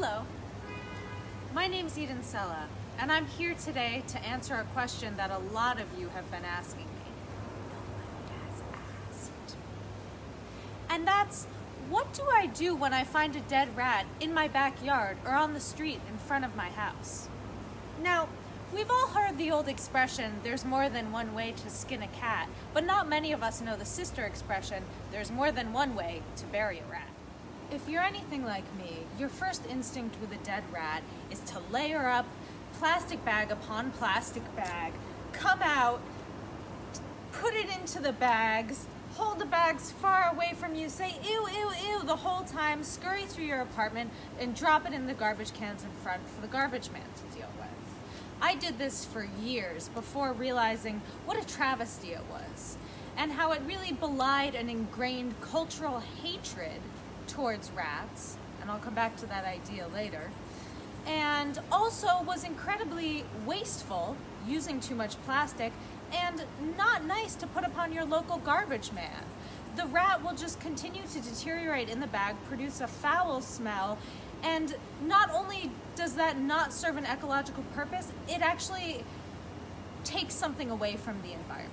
Hello, my name's Eden Sella, and I'm here today to answer a question that a lot of you have been asking me. And that's, what do I do when I find a dead rat in my backyard or on the street in front of my house? Now, we've all heard the old expression, there's more than one way to skin a cat, but not many of us know the sister expression, there's more than one way to bury a rat. If you're anything like me, your first instinct with a dead rat is to layer up plastic bag upon plastic bag, come out, put it into the bags, hold the bags far away from you, say ew, ew, ew the whole time, scurry through your apartment, and drop it in the garbage cans in front for the garbage man to deal with. I did this for years before realizing what a travesty it was, and how it really belied an ingrained cultural hatred towards rats, and I'll come back to that idea later, and also was incredibly wasteful, using too much plastic, and not nice to put upon your local garbage man. The rat will just continue to deteriorate in the bag, produce a foul smell, and not only does that not serve an ecological purpose, it actually takes something away from the environment.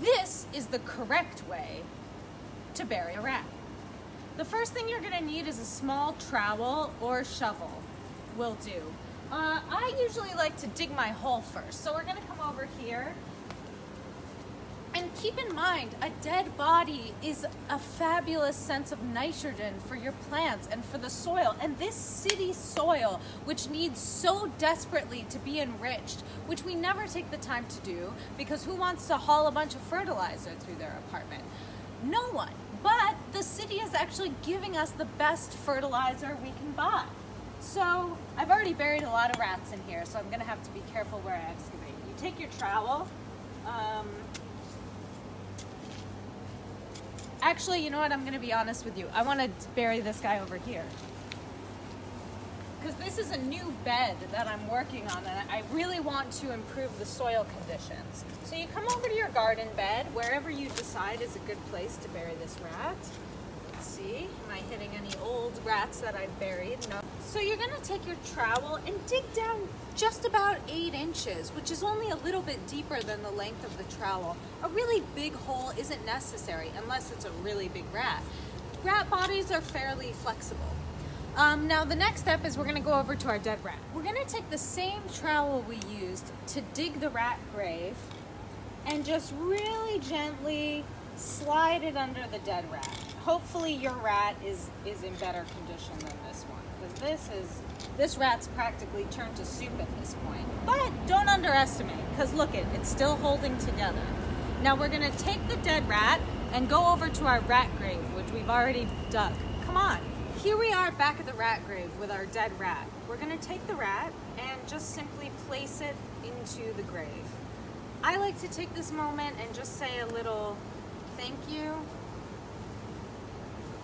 This is the correct way to bury a rat. The first thing you're gonna need is a small trowel or shovel will do. I usually like to dig my hole first, so we're gonna come over here. And keep in mind, a dead body is a fabulous sense of nitrogen for your plants and for the soil. And this city soil, which needs so desperately to be enriched, which we never take the time to do, because who wants to haul a bunch of fertilizer through their apartment? No one. But the city is actually giving us the best fertilizer we can buy. So I've already buried a lot of rats in here, so I'm gonna have to be careful where I excavate. You take your trowel. Actually, you know what? I'm gonna be honest with you. I wanna bury this guy over here, because this is a new bed that I'm working on, and I really want to improve the soil conditions. So you come over to your garden bed, wherever you decide is a good place to bury this rat. Let's see, am I hitting any old rats that I've buried? No. So you're gonna take your trowel and dig down just about 8 inches, which is only a little bit deeper than the length of the trowel. A really big hole isn't necessary unless it's a really big rat. Rat bodies are fairly flexible. Now the next step is we're gonna go over to our dead rat. We're gonna take the same trowel we used to dig the rat grave and just really gently slide it under the dead rat. Hopefully your rat is in better condition than this one, because this rat's practically turned to soup at this point. But don't underestimate, because look it's still holding together. Now we're gonna take the dead rat and go over to our rat grave, which we've already dug. Come on. Here we are back at the rat grave with our dead rat. We're gonna take the rat and just simply place it into the grave. I like to take this moment and just say a little thank you.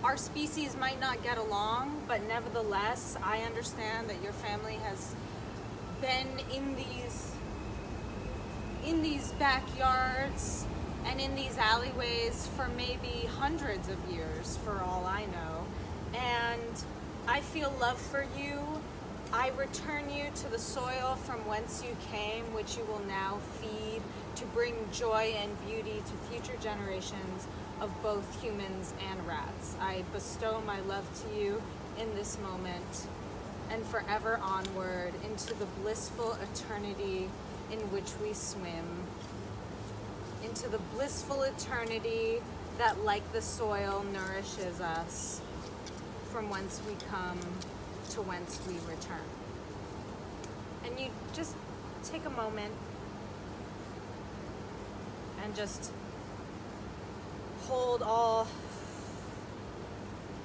Our species might not get along, but nevertheless, I understand that your family has been in these backyards and in these alleyways for maybe hundreds of years, for all I know. And I feel love for you. I return you to the soil from whence you came, which you will now feed to bring joy and beauty to future generations of both humans and rats. I bestow my love to you in this moment and forever onward into the blissful eternity in which we swim, into the blissful eternity that, like the soil, nourishes us from whence we come to whence we return. And you just take a moment and just hold all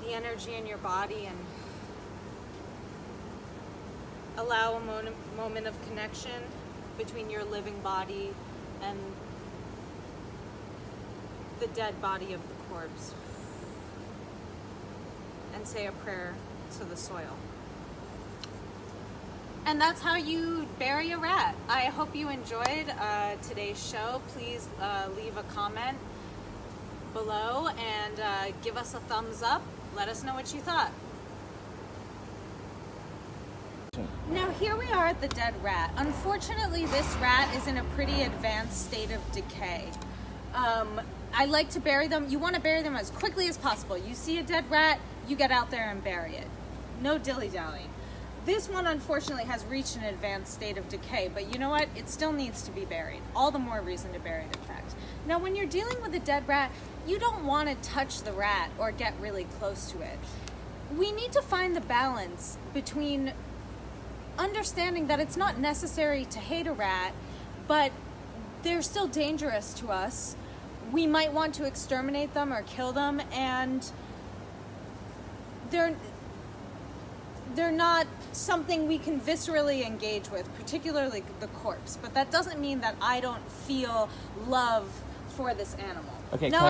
the energy in your body and allow a moment of connection between your living body and the dead body of the corpse, and say a prayer to the soil. And that's how you bury a rat. I hope you enjoyed today's show. Please leave a comment below and give us a thumbs up. Let us know what you thought. question. Now here we are at the dead rat. Unfortunately, this rat is in a pretty advanced state of decay. I like to bury them. You want to bury them as quickly as possible. You see a dead rat, you get out there and bury it. No dilly-dallying. This one, unfortunately, has reached an advanced state of decay, but you know what? It still needs to be buried. All the more reason to bury it, in fact. Now, when you're dealing with a dead rat, you don't want to touch the rat or get really close to it. We need to find the balance between understanding that it's not necessary to hate a rat, but they're still dangerous to us. We might want to exterminate them or kill them, and they're not something we can viscerally engage with, particularly the corpse. But that doesn't mean that I don't feel love for this animal. Okay. No,